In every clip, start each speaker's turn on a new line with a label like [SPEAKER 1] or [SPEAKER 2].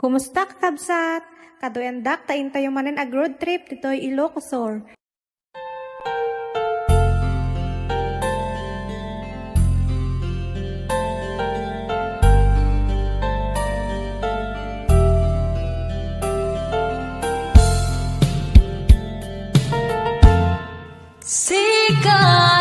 [SPEAKER 1] Kumusta ka kabsat? Kadoyandak tain tayo manen ag road trip ditoy Ilocosur.
[SPEAKER 2] Sikat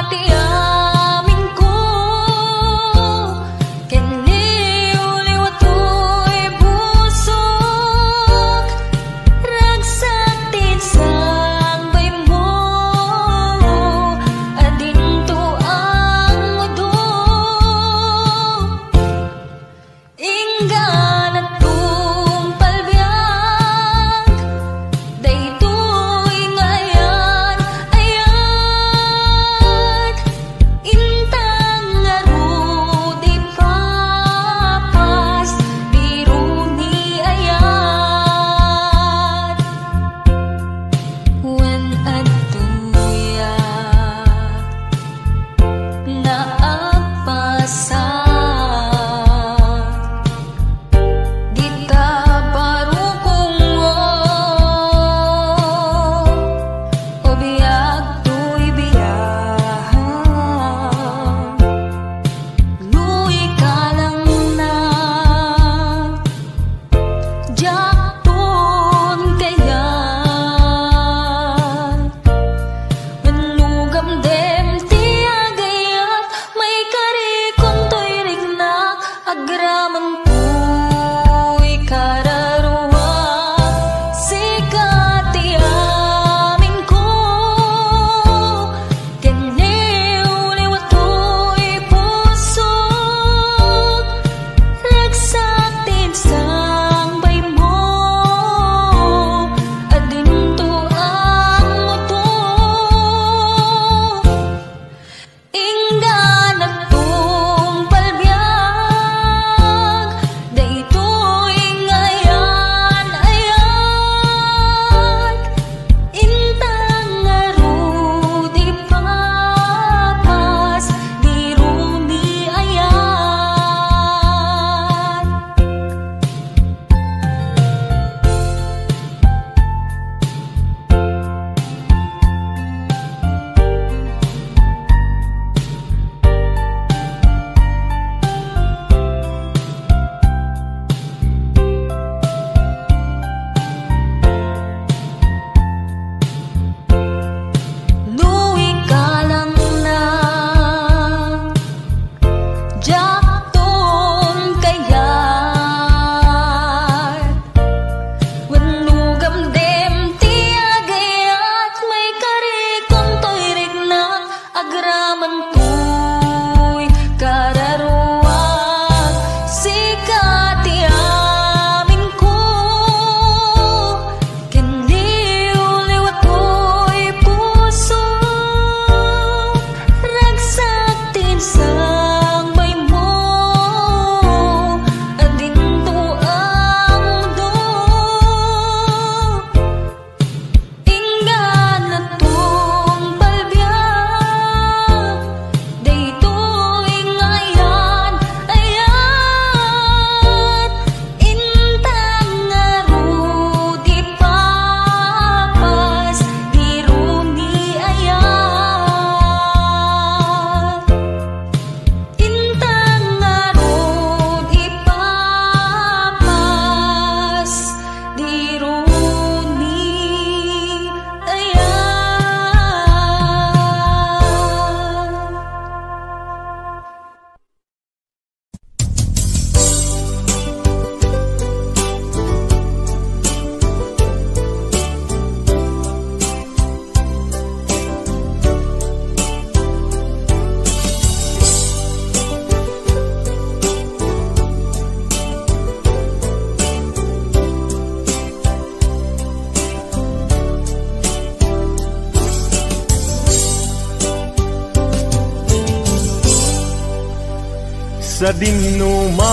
[SPEAKER 3] sa dinuman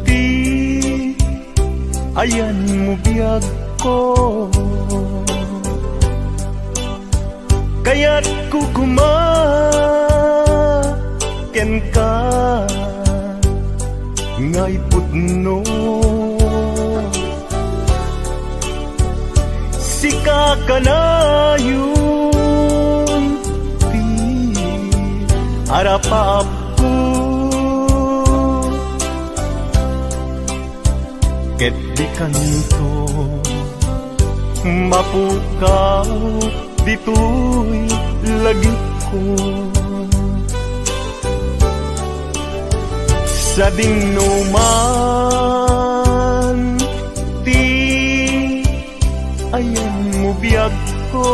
[SPEAKER 3] di ayan mo biyag ko kaya't kukumaken ka ngay putno sika kanayon ti arapapu ket di kanto mapukaw dito'y lagi ko sa dinuman ti ayan mo biyag ko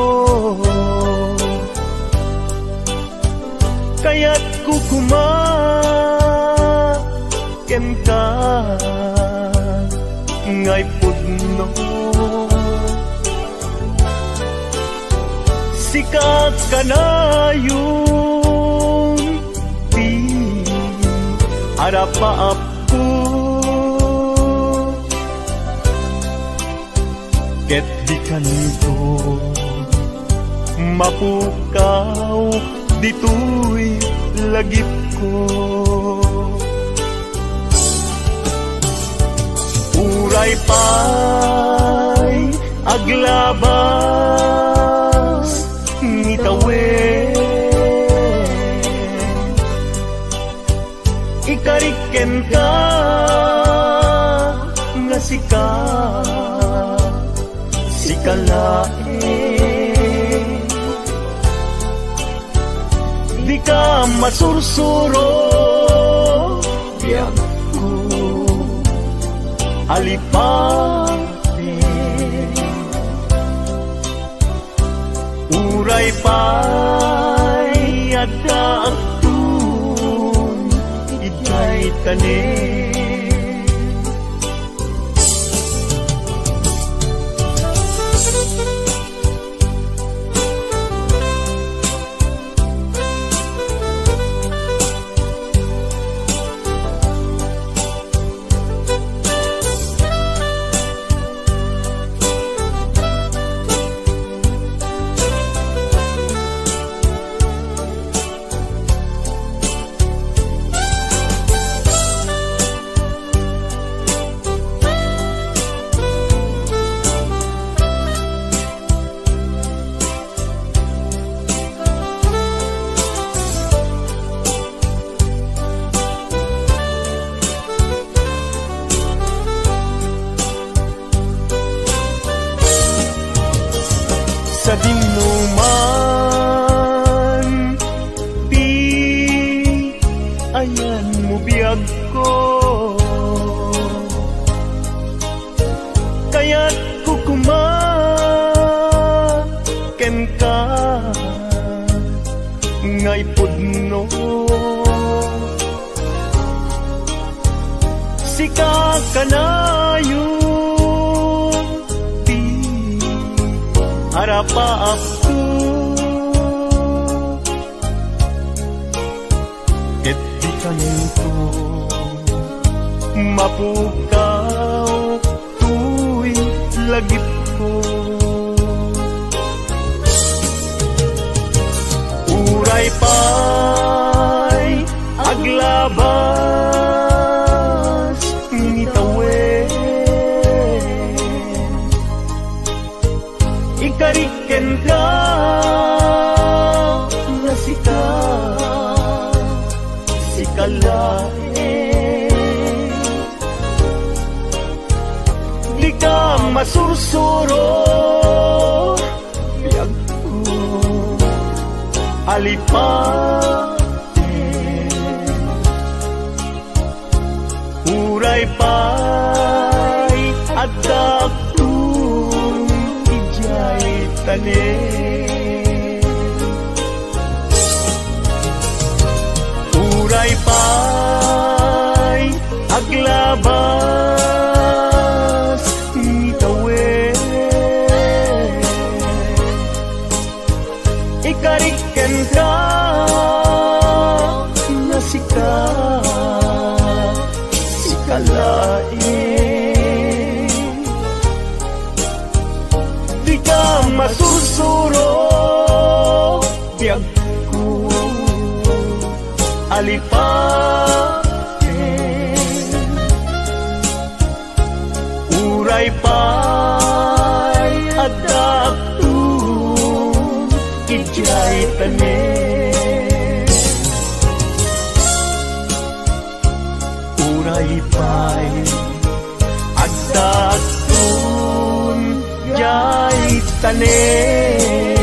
[SPEAKER 3] kaya't kukuma kenta ngay pudno sikat kanayon ti arapapu ket di kanto mapukaw dito'y lagip ko uray pa'y aglabas ngitawen ikariken ka nga sikalae di ka masursuro biyak ko alipate uray pa'y adaktun ijay tanin sa dinuman di ayan mo biyag ko kaya't kukuma ken ka ngay pudno sika kanayon arapapu ket di kanto mapukaw tuy lagip ko uray pa'y aglabas ngitawen ikariken ka nga sikalae di ka masursuro biyag ko alipate uray pa'y adaktun ijay tanin uray pa'y aglabas ngitawen ikariken ka nga sikalae di ka masursuro biyag ko alipate uray pay adaptun ijay tanen uray pay adaptun jay tanen.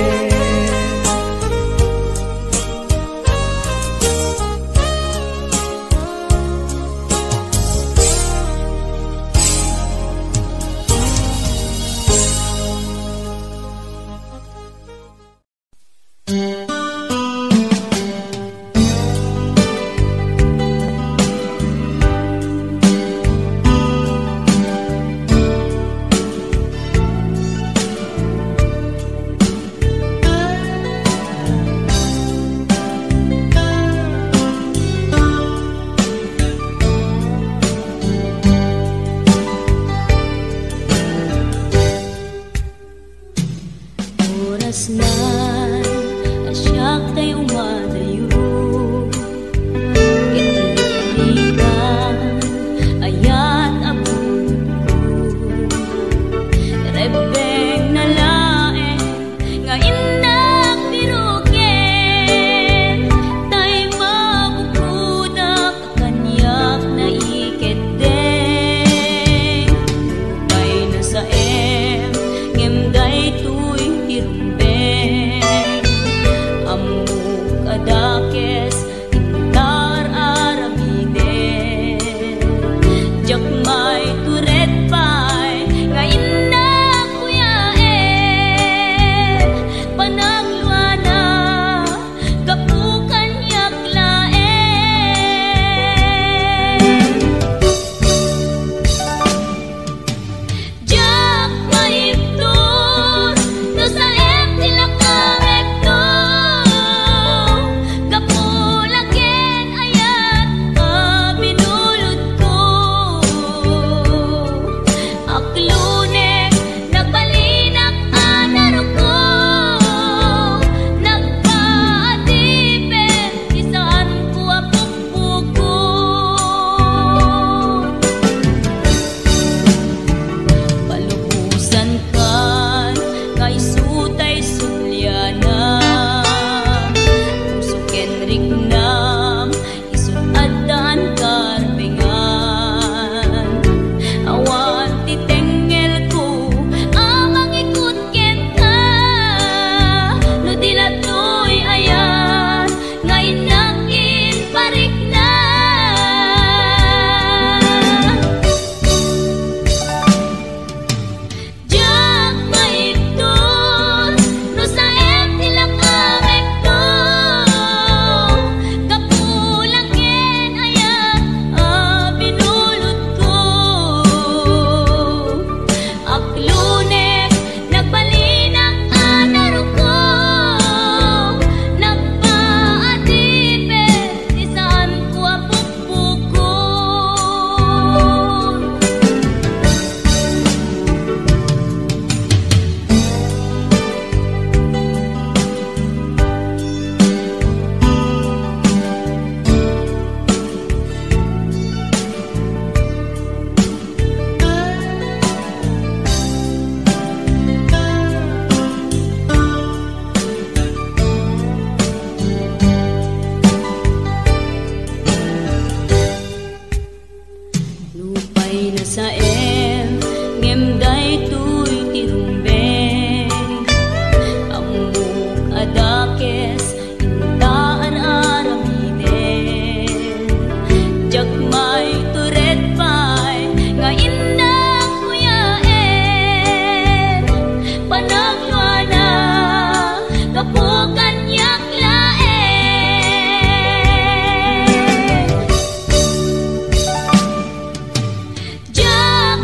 [SPEAKER 2] Just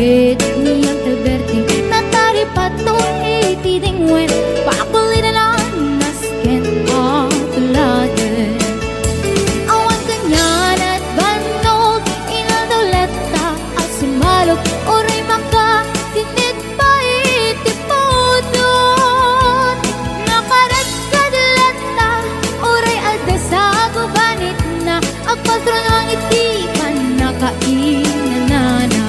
[SPEAKER 2] sakit ni Uncle Bertie natari patong itidingwen pakulinalan nasken atuladen awan kanyan at banog inadoleta asimalog oray maka tinit pa itipodon nakarat kadalata oray alda sa gubanit na agpatron ang itipan nakainanana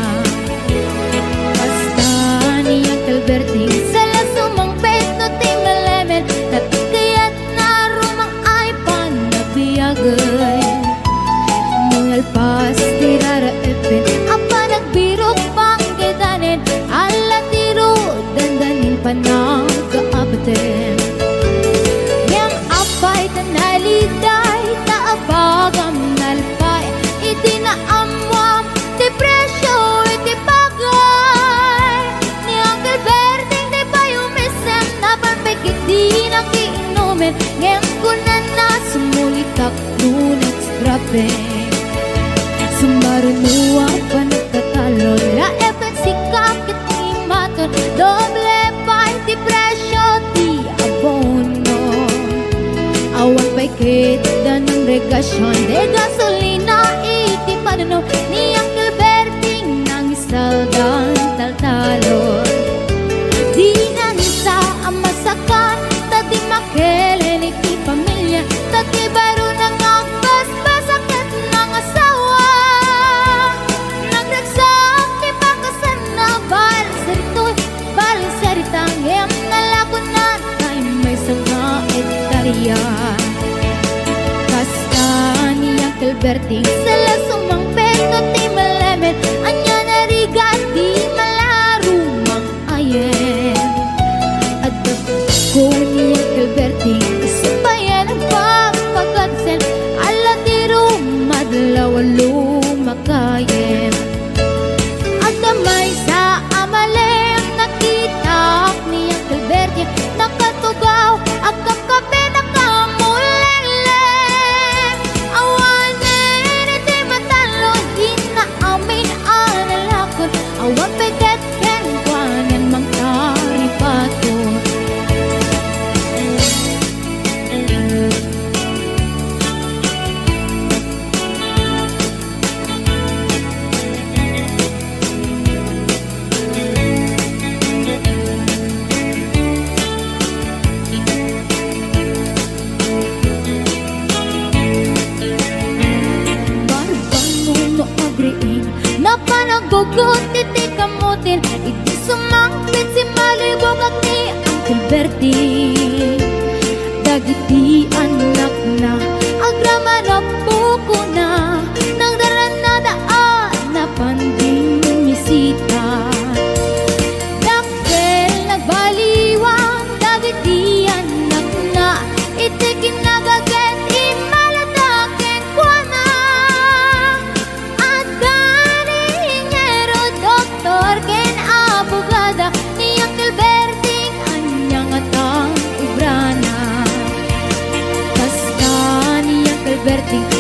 [SPEAKER 2] basta ni Uncle Bertie sala sumang peto tingalemen natikayat na rumang ay panabiyagay mungalpas tirara epin apa nagbiro pang kedanen ala tiro dandanin panagkaabaten yang apay tanaliday taabagam nalpay itinaamwam depresyo itipagay ni Uncle Bertie di pa yumisem na panpekit di nakiinumin ngayon ko na sumulitak nunit strapeng sumarunuwa pa nagkatalon la epen sikakit ni maton doble pa depresyo di abono awan pa'y kita ng regasyon de gasolina iti panuno ni Uncle Bertie nang isaldan taltalon di na nisa ang masakan tati makelen iti pamilya tati baro nang agbasbasakit ng asawa nagraksak ti pakasan na balisaritang yang nalakunan ay may sanga ektarya basta ni Uncle Bertie sala sumang peto ti malemen anya narigat di malarumang ayen at ko ni Uncle Bertie subayan ang pagpagagsen ala tiro madlawalo makayen at damay sa amalem nakita ni Uncle Bertie nakatugaw at kakape nakamulele awanen iti matalo di na amin analakon awan peget ken kwanen mangtaripato napanagugot iti kamutin iti sumangpit si malibog at ni Uncle Bertie dagiti anak na agrama na buko na nang daran na daan na panding misita dakkel nagbaliwang dagiti anak na iti kinagaget imaladaken kwa na ken abogada ni Uncle Bertie anyang atang ubrana basta ni Uncle Bertie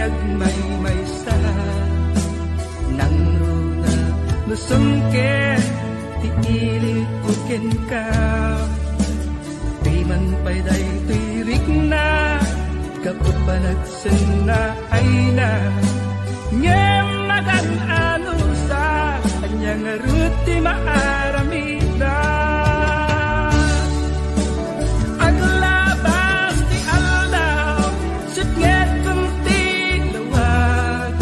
[SPEAKER 4] agmay sa nang runa nusungken ti ilikuken ka di man payday tirik na kapag panagsen na ay na ngem magan ano sa kanyang ruti maaramida aglabas ti aldaw sipnget kunti lawag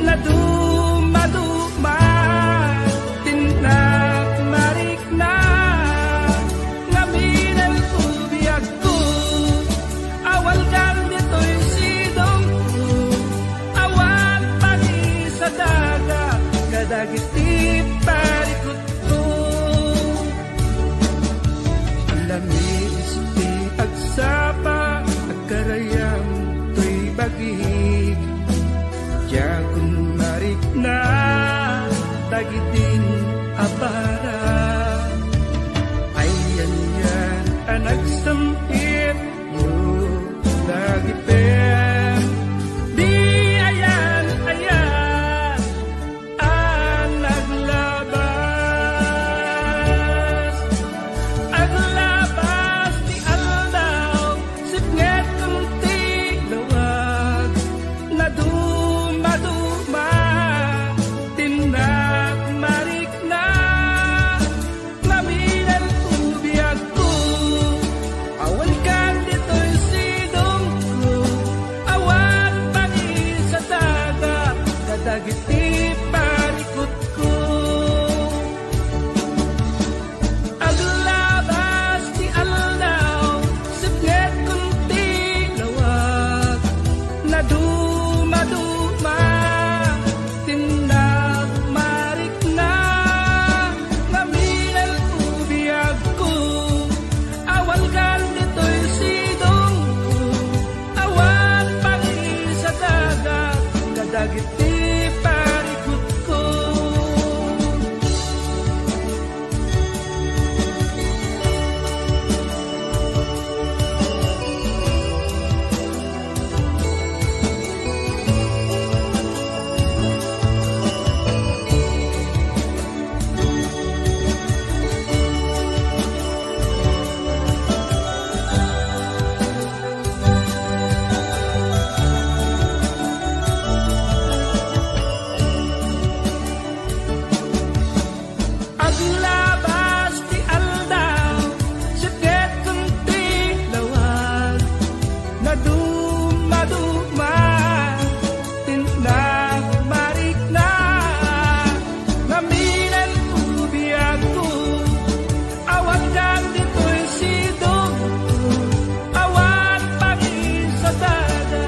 [SPEAKER 4] na dumaduma tinak marik na ngaminan ubiyag ko awal kan dito'y sidong ko awal pagi sa daga kadagiti parikot ko lamis ti agsapa agkarayam to'y bagig yakun marik na tagitin apara ayan yan anak sempit mo lagi pen di ayan ayan anak labas di aldaw sipnget kunti lawag na dumaduma tinak marik na maminan ubiyag ko awal kan dito'y sidong ko awal pagi sa daga kadagiti parikot ko aglabas ti aldaw sipnget kunti lawag na dumaduma tinak marik na ngaminan ubiyag ko awal kan dito'y sidong ko awal pagi sa daga kadagiti parikot ko aglabas ti aldaw sipnget kunti lawag na dumaduma tinak marik na ngaminan ubiyag ko awal kan dito'y sidong ko awal pagi sa daga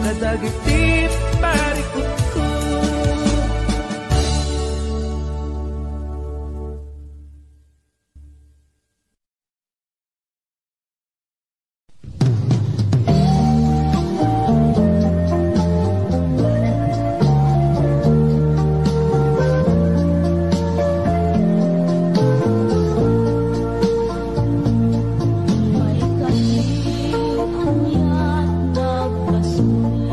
[SPEAKER 4] kadagiti parikot ko
[SPEAKER 2] May kasing ang yan nagkasulat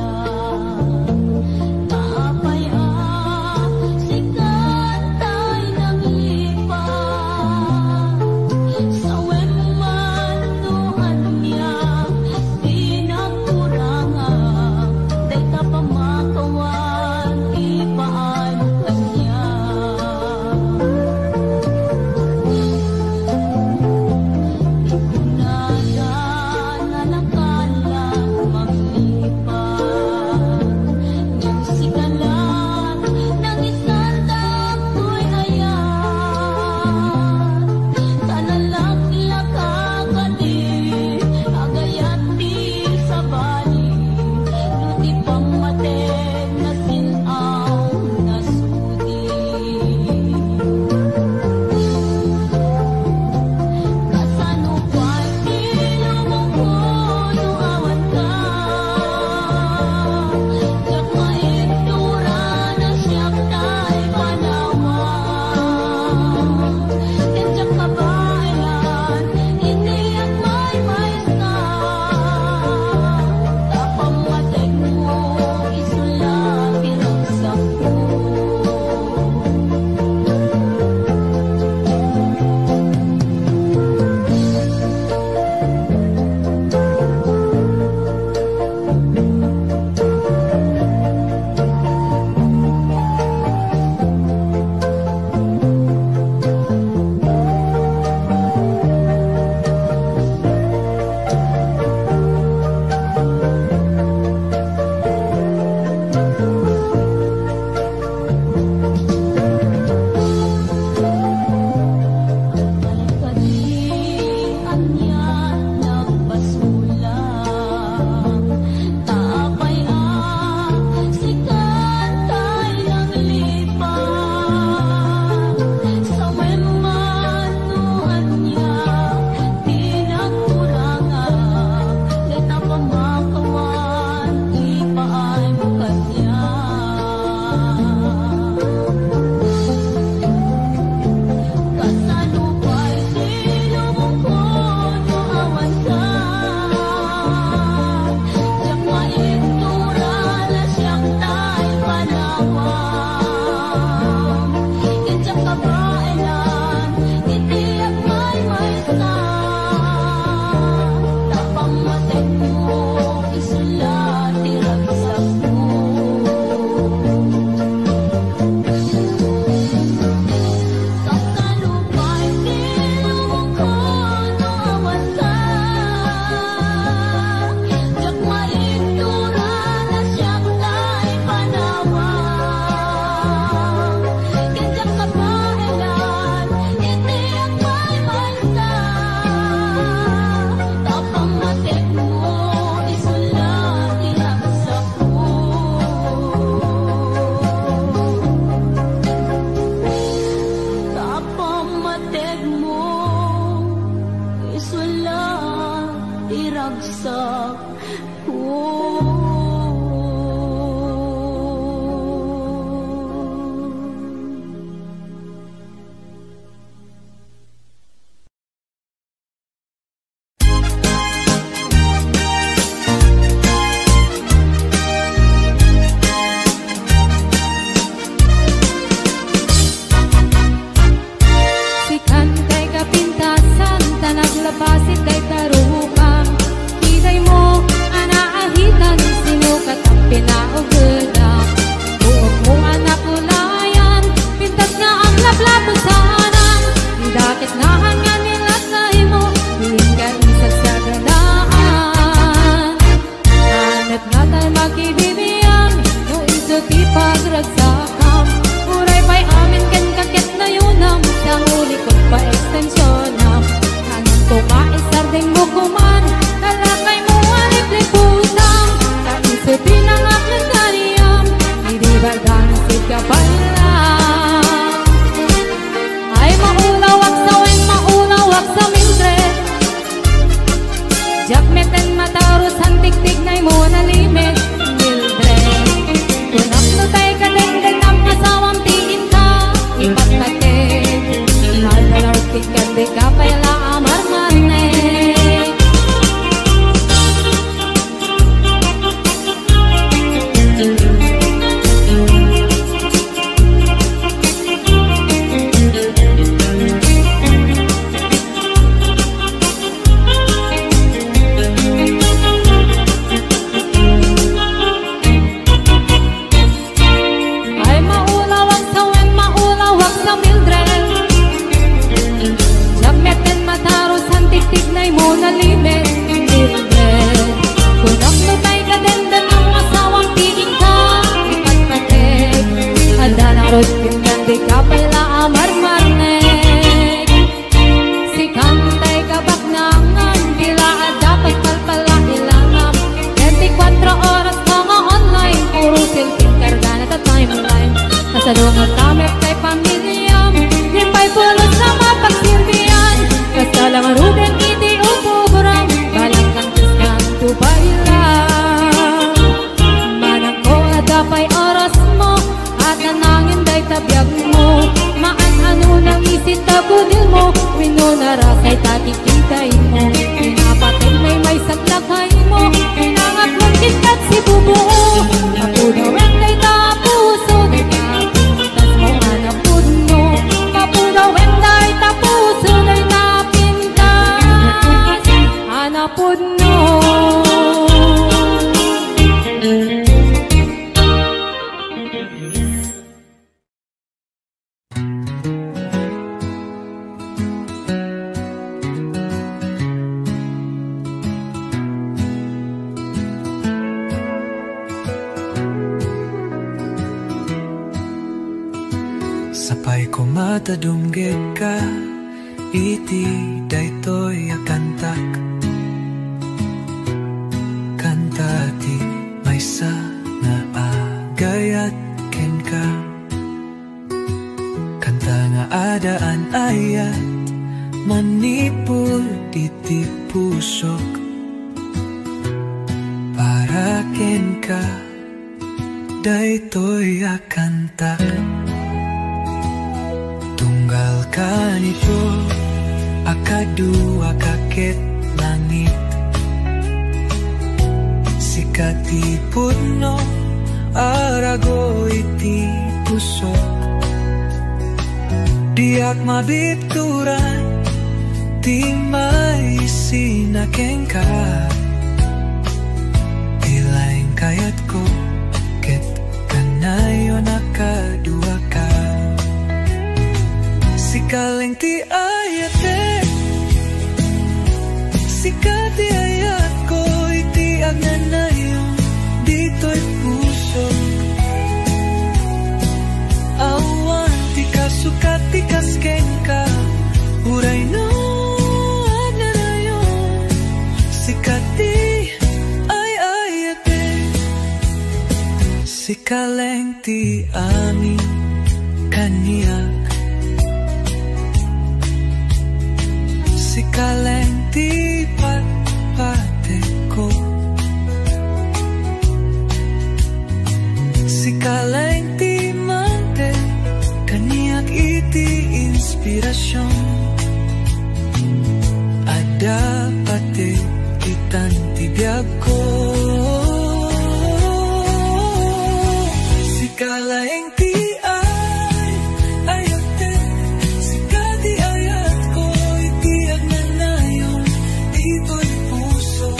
[SPEAKER 2] pagkudak. Buok mo anak ulayan, pintas nga ang lablab mo sanang. Idakit nga hangan nila sa imo, diin ka isag sa ganaan. Hanap nga tayo magkibibiyang, no iso ti pagragsakam. Uray pa'y amin kan kakit na yunam, sang uli ko pa ekstensyonan. Hanap ko maisarding mo kuman, kalakay mo alip-liputang. Sa pinangak ng taniyam, hindi bagang siya pa lang. Ay maulawak sa wen, maulawak sa Mildred. Jakmeten matarus, hantik-tik na'y mo nalimit, Mildred. Kunak no tay ka dengdeng ng asawang tiin ka, ipatagig. Nadalarkit ka di ka pala amar-marne. Di ka pala amar-marnek. Si kantay kabak nangan, bila dapat palpala ilanam. 24 oras mga online, puro silping karga na ta timeline. Kasalungan kami kay pamilyam, limpay pulos na mapagsilbihan. Kasalang rubin iti upuburam, balang kang tiskan tubay lang. Manang ko adapay oras mo, at nanangin day tabiyag mo. Maan-ano nang isit tabudil mo, winunarasay takikintay mo. Pinapatay may saglakay mo, pinangat mong kitkat si bubuo. Ako daw ang day tapuso, day napintas mo anapod mo. Ako daw ang day tapuso, day napintas anapod mo.
[SPEAKER 5] Sapay ko matadunggit ka, iti daytoy akantak. Kanta ti maysa nga agayat ken ka. Kanta nga adaan ayat, manipul iti pusok. Para ken ka, daytoy akantak. Tunggal ka nito, akadua kakit langit. Sikati puno, arago iti pusok. Diak mabituran, di may sinakeng ka. Bilaing kayat ko, ket kanayo nakadua ka. Sikaleng ti ayate, sikati ayat ko, iti agnanayon, dito'y puso. Awan ti kasukat ti kasken ka, uray no agnanayon. Sikati ay ayate, sikaleng ti amin kaniyak. Sikaleng ti patpate ko, sikaleng ti mante, kaniyak iti inspirasyon. Ada pati itan ti biyag ko, sikaleng ti ayate, sikati ayat ko, iti agnanayon, ito'y puso.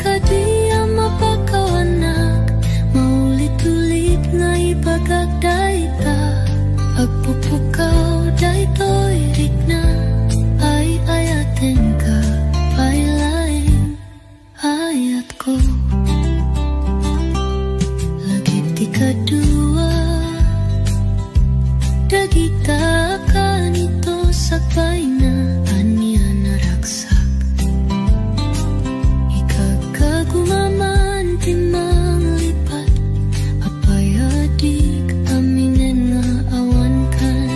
[SPEAKER 6] ka di mapakawanak, maulit-ulit nga ipagagdayta. Agpupukaw daytoy rikna, ay ayaten ka, ay lain ayat ko. Lagi di kadua, dagita ka nito sakay na anya naraksak. Ikagkagumaman timang lipat, apayadik aminen nga awan kan.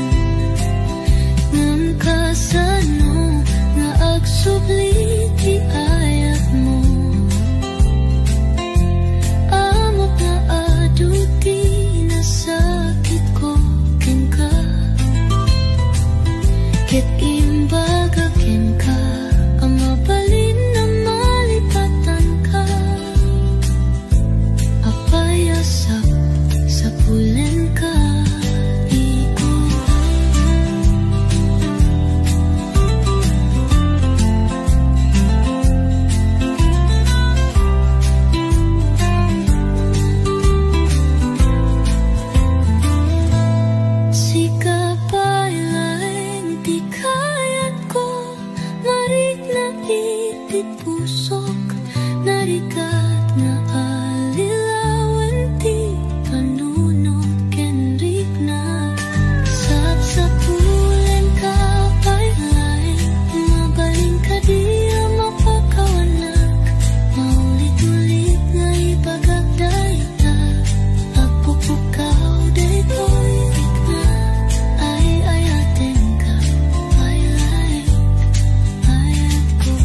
[SPEAKER 6] Ngam kasano nga agsubli ti ayat mo, amok nga aduti na sakit ko ken ka. Ket imbaga ken ka, amabalin na malipatan ka. Apayasap sa pulen ka, iko. Sikap ay laing di kayat ko, marit na itit pusok, narikat na alilawan ti panunod kenrik na. Sa pulen ka pa'y laing, mabaling ka di mapakawanak, maulit-ulit nga ipagagdayta. Agpupukaw daytoy rikna, ay ayaten ka, ay laing ayat ko.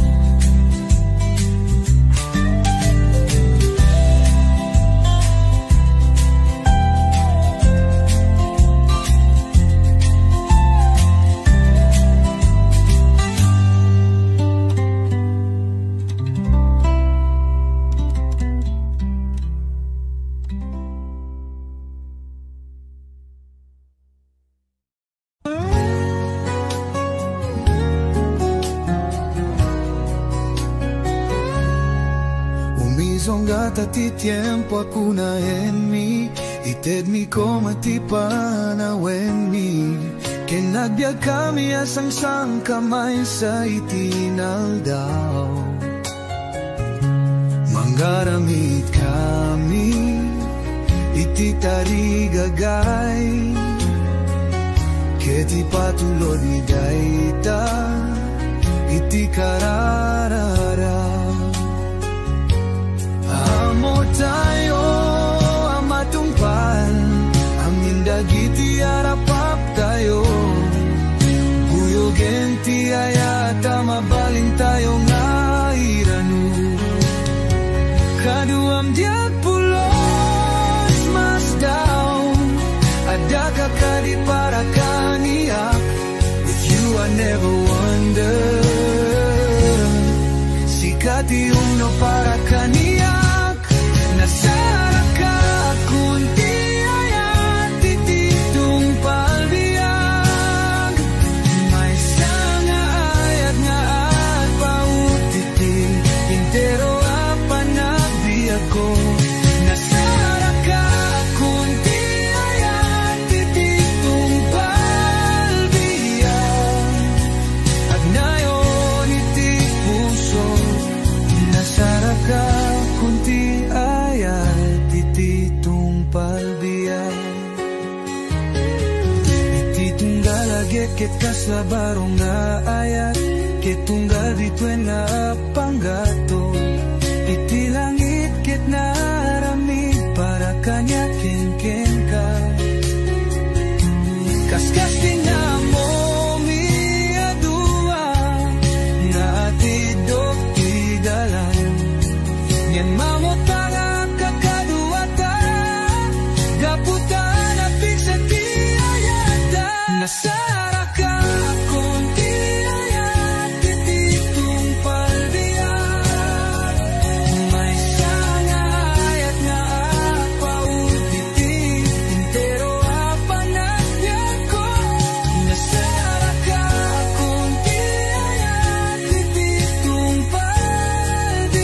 [SPEAKER 5] Umizongata ti tiempo akuna en mi, ited mi como ti panawen mi. Kinagbiag kami asang sang kamay sa itinaldaw. Manggaramit kami, iti tarigagay. Keti patulod ni dayta, iti kararara. Amo tayo amatungpal, amin dagiti arapap tayo. Buyogen ti ayata, mabaling tayo nga iranu. Kaduam diag pulos mas down, adaka kadi para kaniak. If you are never wonder, sikati uno para kaniak. Nasara ka kunti ayat tititong palbiag. May sanga ayat nga at pautiti, intero apanagbiag ko. Nasara ka kunti ayat tititong palbiag. Agnayon iti puso, nasara ka kunti ayat tititong palbiag. Ititunggal agit ket kasabarong nga ayat, ketunggal dituen nga panggato. Iti langit ket naramid para kanya ken ka. Kaskas tinamo mi adua, nga atidok ti dalan. Yan mamotangan kakaduata, gaputan at bigsan ti ayata. Nasara ka kunti ayat tititong palbiag. May sanga ayat nga pautiti, intero apanagbiag ko. Nasara ka kunti ayat tititong palbiag.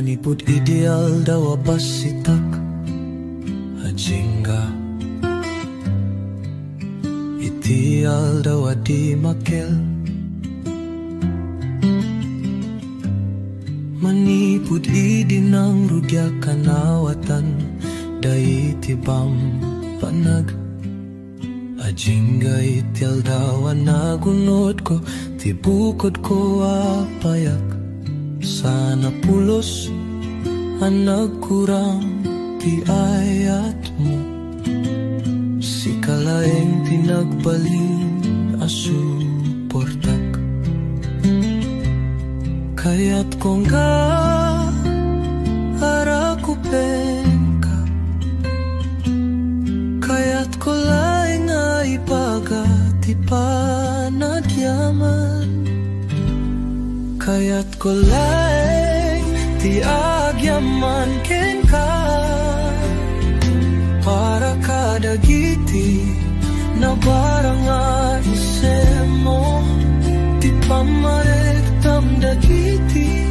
[SPEAKER 5] Manipud ideal daw abasitak Ajinga Ideal daw adi makel Manipud idinang rugya kanawatan Dai tibam panag Ajinga itil daw nagunod ko Tibukod ko apayak Sana pulos ang nagkurang ti ayat mo Si kalaeng tinagbalin asuportak Kaya't kong ka harakupen ka Kaya't ko laing ay pagati panagyaman Kaya't ko laing ti agyaman ken ka Para kadagiti na barang isem mo Ti pamarektam dagiti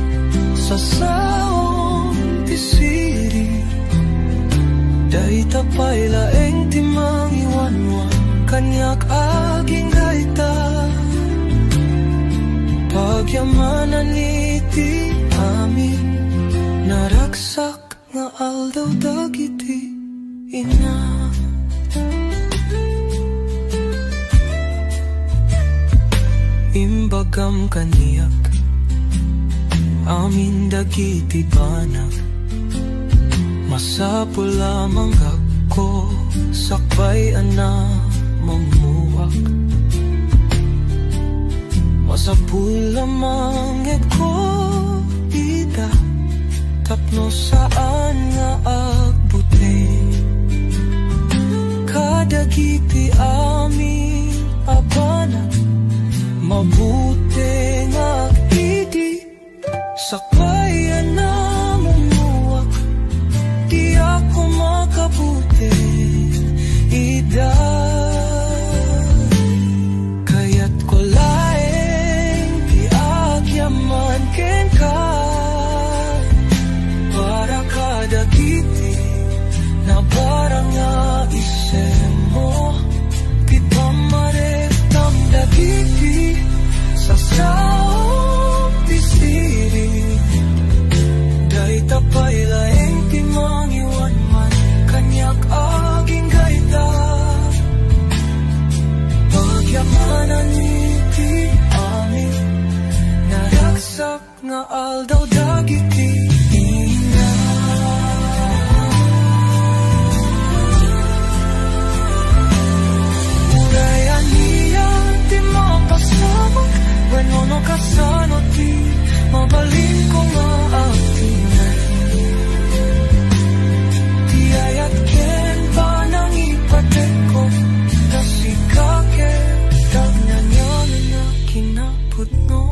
[SPEAKER 5] sa saong ti siri Dahil tapay laeng ti mangiwanwan Kanyak aging gaita Pagyamanan iti amin Naragsak nga aldaw dagiti ina Imbagam kaniyak Amin dagiti banag Masapo lamang ako Sakbay ana mamuwak Masapo lamang ako ida Tapno saan nga agbuti Kadagiti amin abanag Mabuti nga idi Sakbayan na mumuwak Di ako makabuti Ida Kaya't ko laeng Di agyaman ken ka Para kadagiti Na barang nga isem mo Di pamarektam dagiti Sa saong ti siri Dahil tapay laeng ti mangiwan man Kanyak aging gaita Pagyamanan iti amin Naragsak nga aldaw dagiti ina Urayan niya ti mapasamak Wenono kasano ti mabalin ko nga atingan Ti ayat ken pa nang ipatek ko Kasi kake Tagnan yan na kinaput no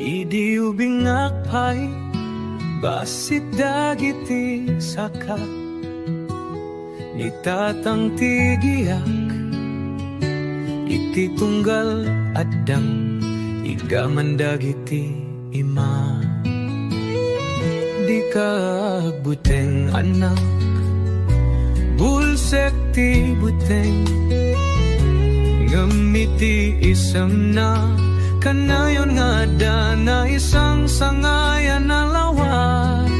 [SPEAKER 3] Idi ubing akpay basit dagiti saka Nitatang tigiyak iti tunggal addang Igaman dagiti ima Di kagbuteng anak Bulsek ti buteng Ngamiti isam na Kanayon nga da na isang sangayan na lawat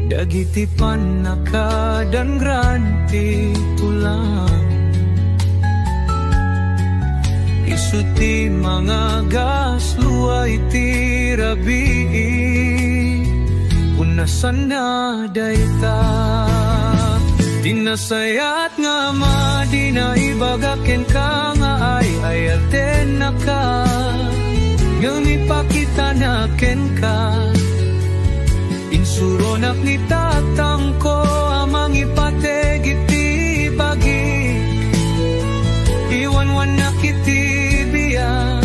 [SPEAKER 3] Dagiti panakadan granti tulang Isuti mga gas luay ti rabi Punasan na dayta Dinasayat nga di na ibagaken ka nga ay ayaten na ka Ngayon ipakita na ken ka Insuronak ni tatang ko amang ipateg iti bagi Iwanwan na kiti biya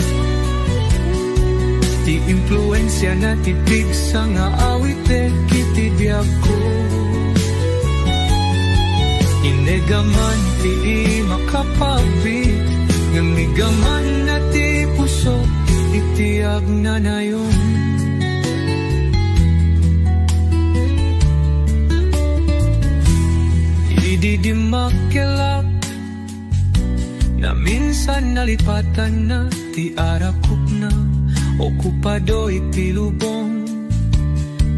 [SPEAKER 3] Ti Impluensya na titig sa nga awite kitibya ko. Inegaman ti makapabit ngamigaman na ti puso itiyag na nayon. Ididimakilak na minsan nalipatan na ti arakop na okupado iti lubong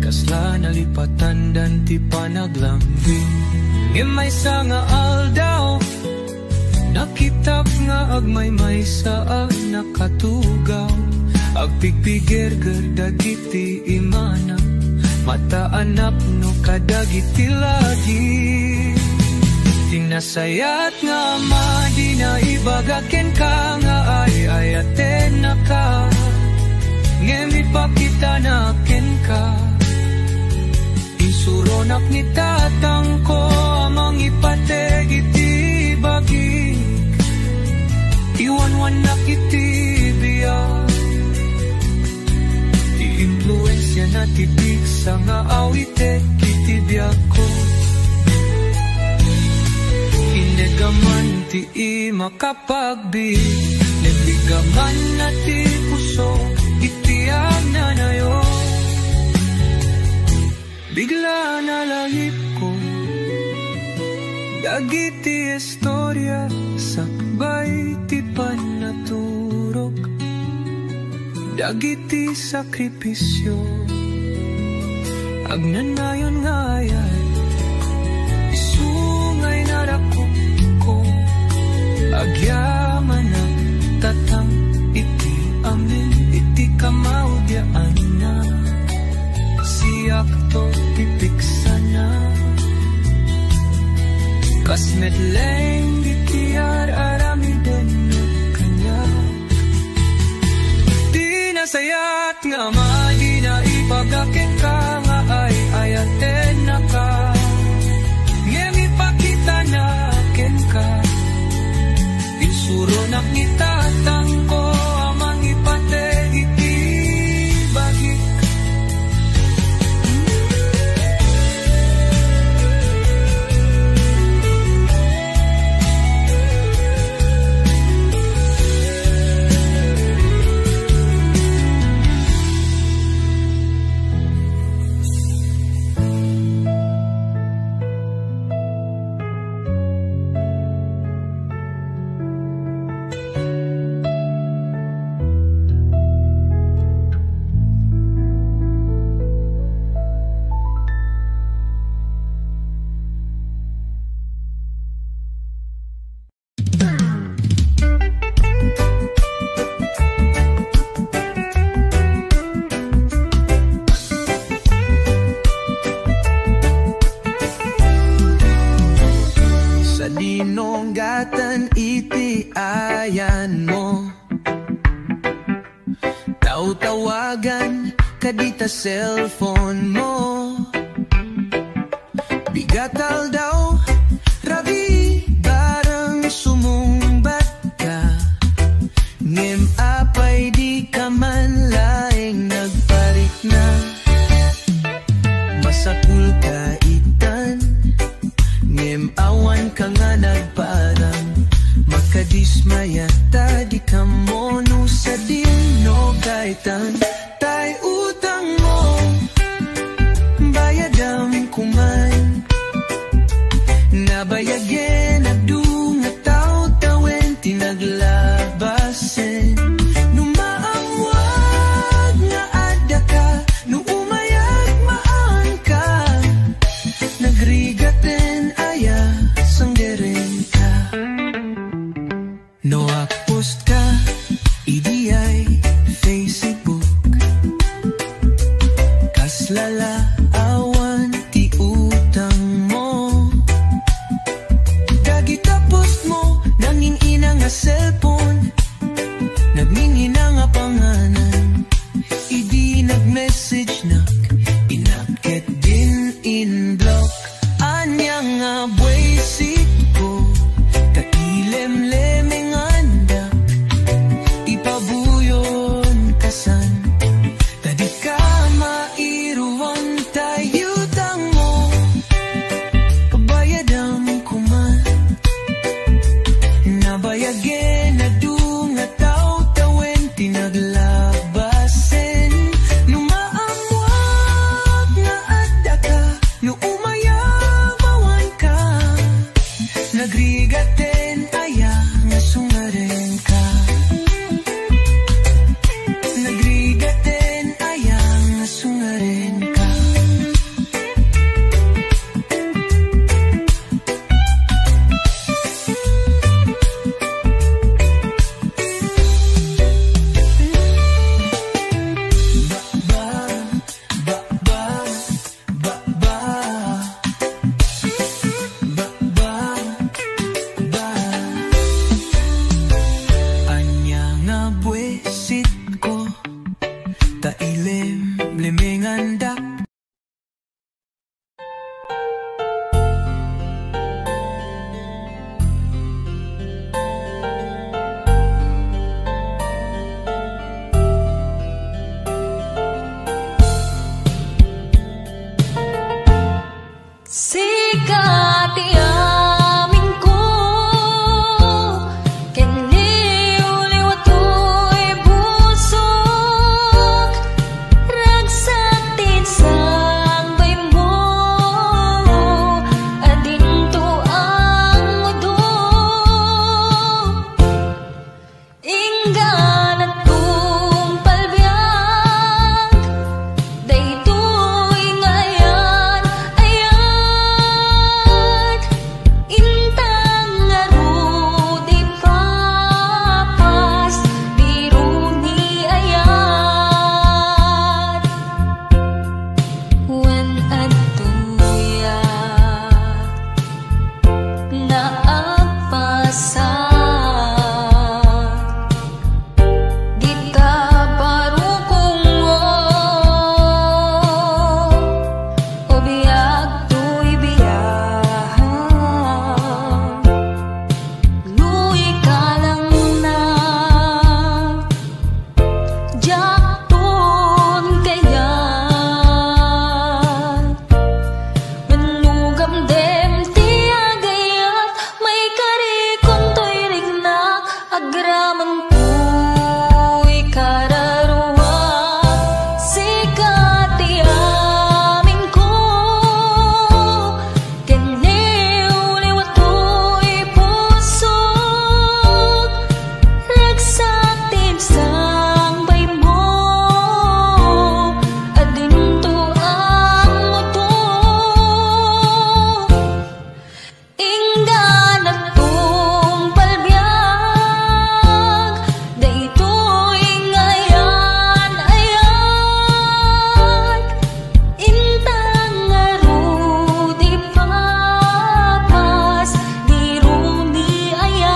[SPEAKER 3] kasla nalipatan dan ti panaglambing. Ngimay sa nga aldaw nakitap nga agmay-may sa nakatugaw agpigpigirger dagiti imana mataanap no kadagiti lagi. Tinasayat nga di na ibagaken ka nga ayaten na ka ngemi pakita naken ka insuronak ni tatang ko amang ipateg iti bagik iwanwan na kiti biyak ti influensya na titig sa nga awite kiti biyak ko. Inegaman ti makapagbi nebigaman na ti puso itiyag na nayo. Bigla na lahip ko dagiti istorya sakbay ti panaturok dagiti sakripisyo agnanayon ngayan isungay narakop ko agyaman ang tatang iti amin iti kamaudyaan na siyak to tipiksana kasmet leng ditiyar aramiden kanya di nasayat nga di na ipagaken ka nga ayaten na ka ngemi pakita na ken ka insuronak ni tatang ko amang ipateg iti bagik. Dinonggatan iti ayan mo taw-tawagan kadita cellphone mo bigatal daw rabi barang sumumbat ka ngem apay di ka man laeng nagparik na masakul ka itan ngem awan ka nga nagparang makadismaya ta di ka mono sa dino kaitan tay utang mo bayadam kuman nabayagin agdunga taw-tawen tinaglabasen numaamwag nga adda ka no umayag maan ka nagrigaten aya sangderen ka no post ka idiyay Facebook kaslala awan ti utang mo dagita post mo nanging ina nga cellphone nagmingina nga panganan idi nag-message na inakit din in block anya nga buwisit ko kakilem-lemeng andak ipabuyon kasan
[SPEAKER 5] pusit ko tailim limingandak.
[SPEAKER 6] Sikat iamin ko Kiniuliw ato'y busok Ragsatin sambay mo Adinto ang mudo Inggan at kong palbiyak Dayto'y ngayon Intang ngarudi papas biru ni ayat Wen aduya na apasa Dita baru kungo Obiag tu'y biyahan Luy ka lang na Jakton kaya Manugam dem tiagayat May karikon to'y rignak Agraman ko'y kararuwa Sikat iamin ko Kiniuliw ato'y pusok Ragsatin sambay mo Adinto ang mudo Inggan at kong palbiyak Dayto'y ngayon ayat Intang ngarudi papas biru ni ayat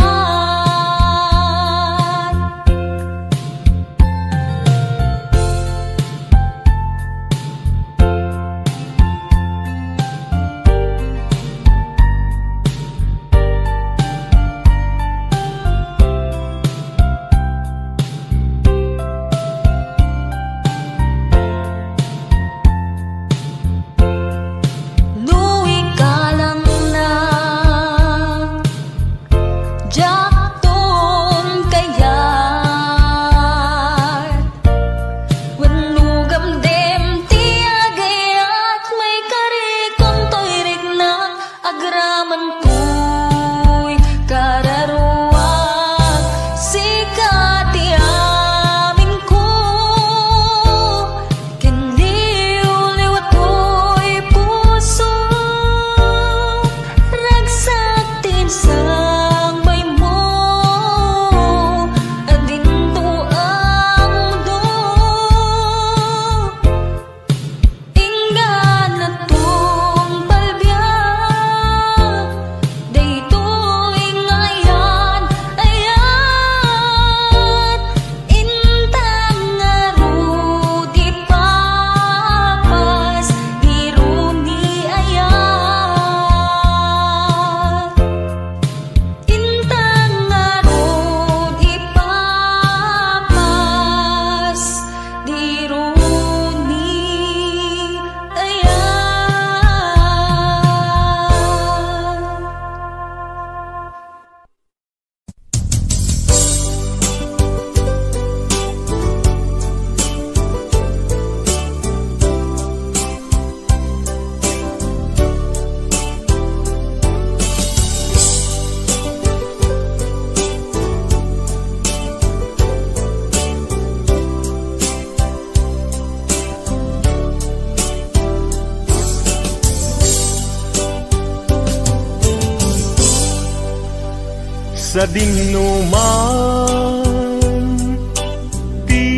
[SPEAKER 6] Luy ka lang na Jakton kaya Wanugam dem tiagayat May karikon to'y rignak Agraman ko'y kararuwag Sikat iamin ko Kiniuliw ato'y pusok Ragsatin sambay mo Adinto ang mudo Inggan at kong palbiyak Dayto'y ngayon ayat Intang ngarudi papas biru ni ayat Intang ngarudi papas biru ni ayat
[SPEAKER 3] Sa dinuman di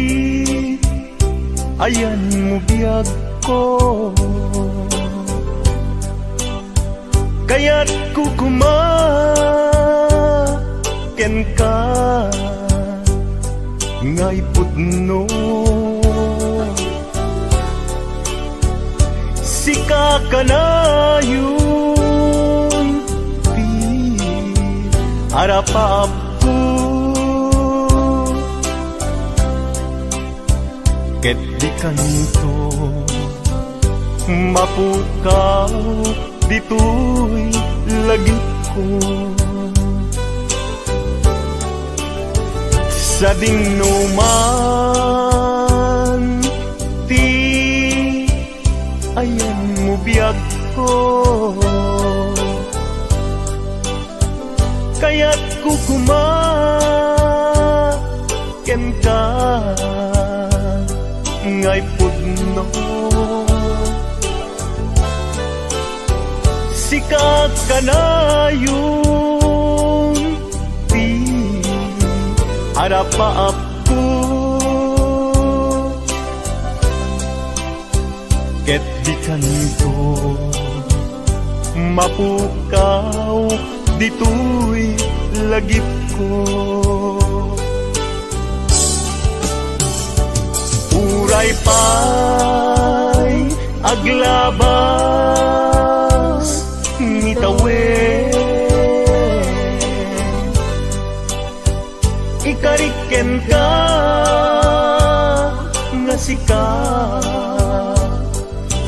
[SPEAKER 3] ayan mo biyag ko Kaya't kukumaken ka
[SPEAKER 7] ngay pudno sika kanayon ti arapapko ket di kanto mapukaw dito'y lagi ko sa dingnuman ti ayan mo biyag ko kaya't kukumaken ka ngay pudno sika kanayon ti harapaap ko ket di kanto mapukaw dito'y lagip ko uray pa'y aglabas ngitawen ikariken ka nga sika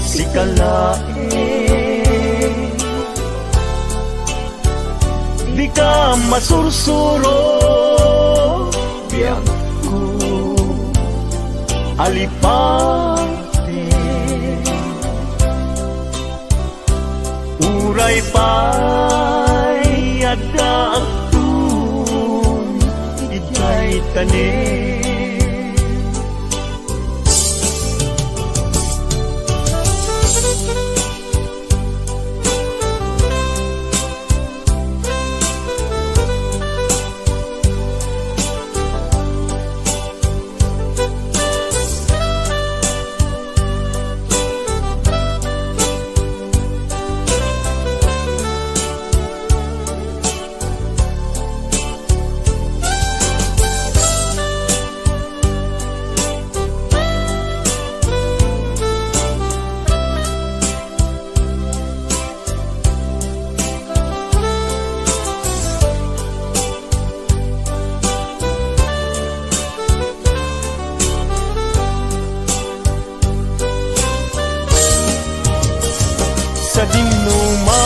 [SPEAKER 7] sikalae di ka masursuro biyak ko alipate uray pa'y adaktun ijay tanin sa dingnuman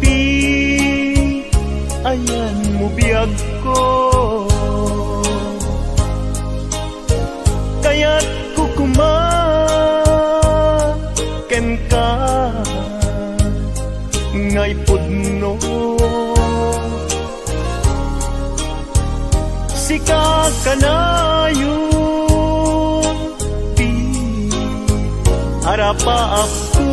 [SPEAKER 7] ti ayan mo biyag ko kaya't kukumaken ka ngay pudno sika kanayon harapaap ko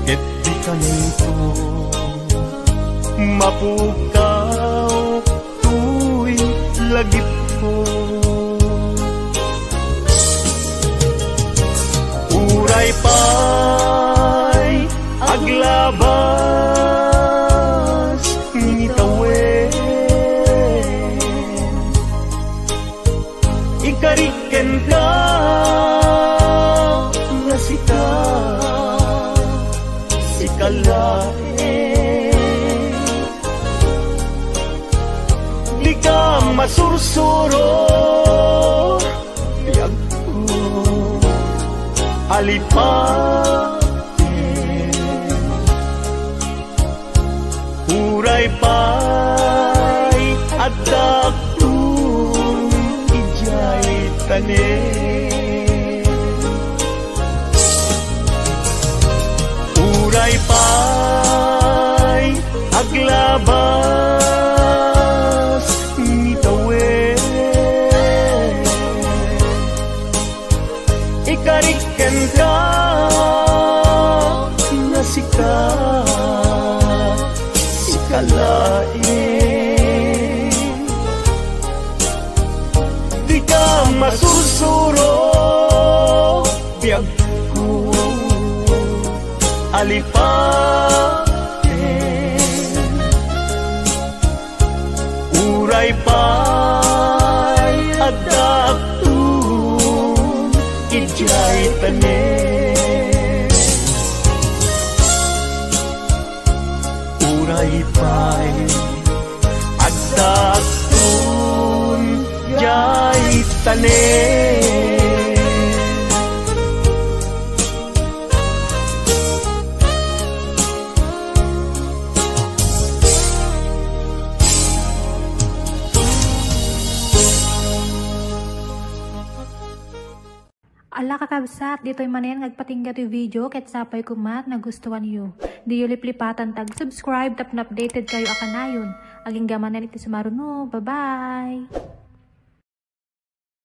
[SPEAKER 7] ket di kanto mapukaw tuy lagip ko uray pa'y aglabas ngitawen ikariken ka nga sika sikalae di ka masursuro biyag ko alipate uray pa'y adaktun ijay tanin uray pa'y aglabas ngitawen ikariken ka nga sika sikalae di ka masursuro biyag ko alipate pay adaptun ijay tanen uray pay adaptun jay tanen
[SPEAKER 1] Ala kakabsat, dito'y manen ngagpatingga ti video ket sapay kumat nagustuhan niyo. Di yu liplipatan tag subscribe tapno updated kayo akanayon. Aging gamanan iti sumaruno. Bye-bye!